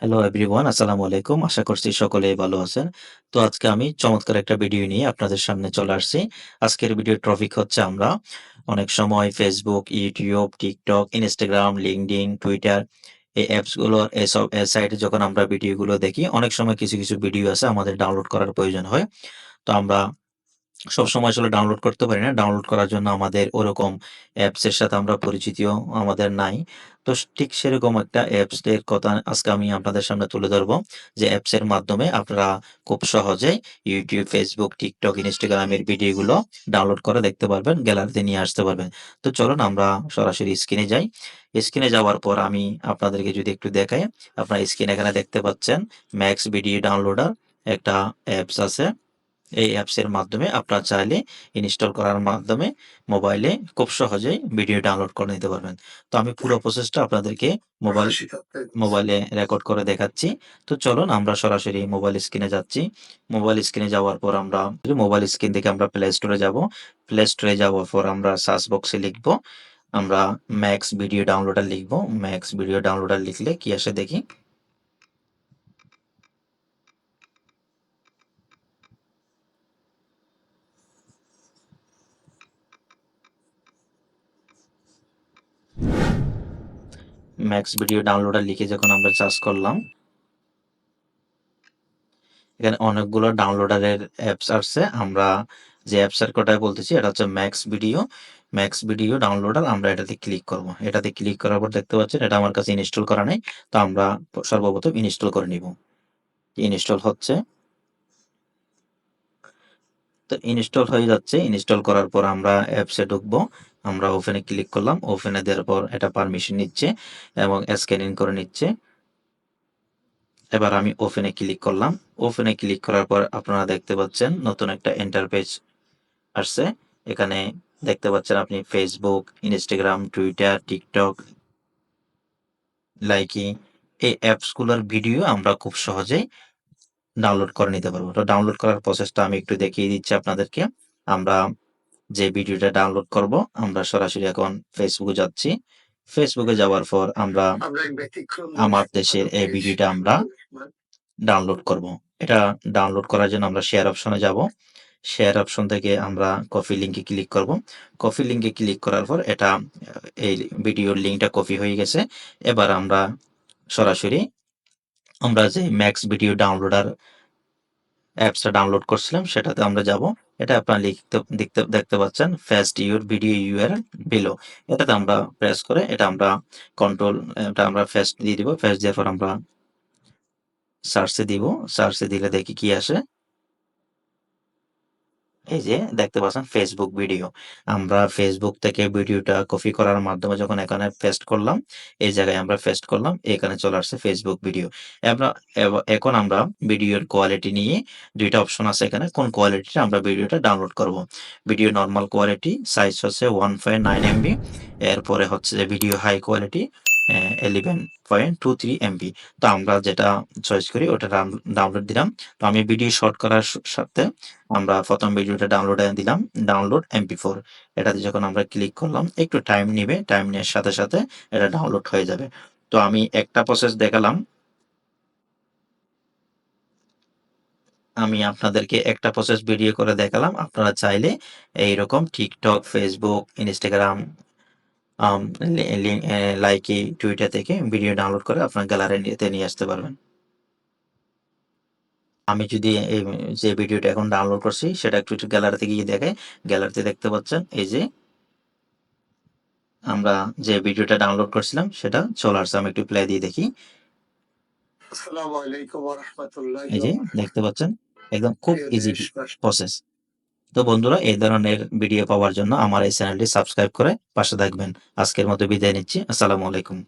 Hello everyone, আসসালামু আলাইকুম। আশা করছি সকলেই ভালো আছেন। তো আজকে আমি চমৎকার একটা ভিডিও নিয়ে আপনাদের সামনে চলে আসছি। আজকের ভিডিওর টপিক হচ্ছে আমরা অনেক সময় Facebook, YouTube, TikTok, Instagram, LinkedIn, Twitter এই অ্যাপসগুলোর এসব সাইটে যখন আমরা ভিডিওগুলো দেখি, অনেক সময় কিছু ভিডিও আছে আমাদের ডাউনলোড করার প্রয়োজন হয়। তো আমরা সবসময় আসলে ডাউনলোড করতে পারি না। ডাউনলোড করার জন্য আমাদের ওরকম অ্যাপসের সাথে আমরা পরিচিতিও আমাদের নাই। তো ঠিক সেরকম একটা অ্যাপস এর কথা আজকে আমি আপনাদের সামনে তুলে ধরবো। যে অ্যাপসের মাধ্যমে আপনারা খুব সহজেই YouTube, Facebook, TikTok, Instagram এর ভিডিওগুলো ডাউনলোড করে দেখতে পারবেন, গ্যালারিতে নিয়ে আসতে পারবেন। তো চলুন আমরা সরাসরি স্ক্রিনে যাই। স্ক্রিনে যাওয়ার পর আমি আপনাদেরকে যদি একটু দেখাই, আপনারা স্ক্রিনে এখানে দেখতে পাচ্ছেন ম্যাক্স ভিডিও ডাউনলোডার একটা অ্যাপস আছে। এই অ্যাপসের মাধ্যমে আপনারা চাইলে ইনস্টল করার মাধ্যমে মোবাইলে খুব সহজেই ভিডিও ডাউনলোড করে নিতে পারবেন। তো আমি পুরো প্রসেসটা আপনাদেরকে মোবাইলে রেকর্ড করে দেখাচ্ছি। তো চলুন আমরা সরাসরি মোবাইল স্ক্রিনে যাচ্ছি। মোবাইল স্ক্রিনে যাওয়ার পর আমরা মোবাইল স্ক্রিন থেকে আমরা প্লে স্টোরে যাব। প্লে স্টোরে যাওয়ার পর আমরা সার্চ বক্সে লিখব, আমরা ম্যাক্স ভিডিও ডাউনলোডার লিখব। ম্যাক্স ভিডিও ডাউনলোডার লিখলে কি আসে দেখি। ম্যাক্স ভিডিও ডাউনলোডার লিখে যখন আমরা সার্চ করলাম, এখানে অনেকগুলো ডাউনলোডারের অ্যাপস আসছে। আমরা যে অ্যাপসের কথাই বলতেছি এটা হচ্ছে max video. Max video downloader, আমরা এটাতে ক্লিক করব। এটাতে ক্লিক করার পর দেখতে পাচ্ছেন এটা আমার কাছে ইনস্টল করা নাই। তো আমরা সর্বপ্রথম ইনস্টল করে নিব। ইনস্টল হচ্ছে। তো ইনস্টল হয়ে যাচ্ছে। ইনস্টল করার পর আমরা অ্যাপসে ঢুকবো। আমরা ওপেনে ক্লিক করলাম। ওপেনে দেওয়ার পর এটা পারমিশন নিচ্ছে এবং স্ক্যান ইন করে নিচ্ছে। এবার আমি ওপেনে ক্লিক করলাম। ওপেনে ক্লিক করার পর আপনারা দেখতে পাচ্ছেন নতুন একটা ইন্টারফেস আসছে। এখানে দেখতে পাচ্ছেন আপনি Facebook, Instagram, Twitter, TikTok, Likee এই অ্যাপসগুলোর ভিডিও আমরা খুব সহজেই ডাউনলোড করে নিতে পারবো। তো ডাউনলোড করার প্রসেসটা আমি একটু দেখিয়ে দিচ্ছি আপনাদেরকে। আমরা যে ভিডিওটা ডাউনলোড করব, আমরা সরাসরি এখন ফেসবুকে যাচ্ছি। ফেসবুকে যাওয়ার পর আমরা আমার দেশের এই ভিডিওটা আমরা ডাউনলোড করব। এটা ডাউনলোড করার জন্য আমরা শেয়ার অপশনে যাব। শেয়ার অপশন থেকে আমরা কপি লিঙ্কে ক্লিক করব। কপি লিঙ্কে ক্লিক করার পর এটা এই ভিডিওর লিঙ্কটা কপি হয়ে গেছে। এবার আমরা সরাসরি আমরা যে ম্যাক্স ভিডিও ডাউনলোডার অ্যাপসটা ডাউনলোড করছিলাম সেটাতে আমরা যাব। এটা আপনারা দেখতে পাচ্ছেন paste your video URL below. এটাতে আমরা প্রেস করে এটা আমরা কন্ট্রোল এটা আমরা পেস্ট দিয়ে দিব। পেস্ট দেওয়ার পর আমরা সার্চে দিব। সার্চে দিলে দেখি কি আসে। এই যে দেখতে পাচ্ছেন ফেসবুক ভিডিও। আমরা ফেসবুক থেকে ভিডিওটা কপি করার মাধ্যমে যখন এখানে পেস্ট করলাম, এই জায়গায় আমরা পেস্ট করলাম, এখানে চলে আসছে ফেসবুক ভিডিও। আমরা এখন আমরা ভিডিওর কোয়ালিটি নিয়ে ২ টা অপশন আছে এখানে। কোন কোয়ালিটিতে আমরা ভিডিওটা ডাউনলোড করব। ভিডিও নরমাল কোয়ালিটি, সাইজ হচ্ছে 1.9 এমবি। এরপরে হচ্ছে যে ভিডিও হাই কোয়ালিটি 11.23 এমবি। তো আমরা যেটা চয়েস করি ওটা ডাউনলোড দিলাম। তো আমি ভিডিও শর্ট করার সাথে আমরা ১ম ভিডিওটা ডাউনলোডে দিলাম, ডাউনলোড MP4। এটাতে যখন আমরা ক্লিক করলাম, একটু টাইম নিবে। টাইম নেওয়ার সাথে এটা ডাউনলোড হয়ে যাবে। তো আমি একটা প্রসেস দেখালাম। আমি আপনাদেরকে একটা প্রসেস ভিডিও করে দেখালাম। আপনারা চাইলে এইরকম TikTok, Facebook, Instagram, আম লি লি লাইকি, Twitter থেকে ভিডিও ডাউনলোড করে আপনার গ্যালারিতে নিয়ে আসতে পারবেন। আমি যদি এই যে ভিডিওটা এখন ডাউনলোড করছি সেটা একটু গ্যালারিতে গিয়ে দেখাই। গ্যালারিতে দেখতে পাচ্ছেন এই যে আমরা যে ভিডিওটা ডাউনলোড করছিলাম সেটা চলে আসছে। আমি একটু প্লে দিয়ে দেখি। আসসালামু আলাইকুম ওয়া রাহমাতুল্লাহি এই যে দেখতে পাচ্ছেন একদম খুব ইজি প্রসেস। তো বন্ধুরা এই ধরনের ভিডিও পাওয়ার জন্য আমার এই চ্যানেলটি সাবস্ক্রাইব করে পাশে থাকবেন। আজকের মতো বিদায় নিচ্ছি। আসসালামু আলাইকুম।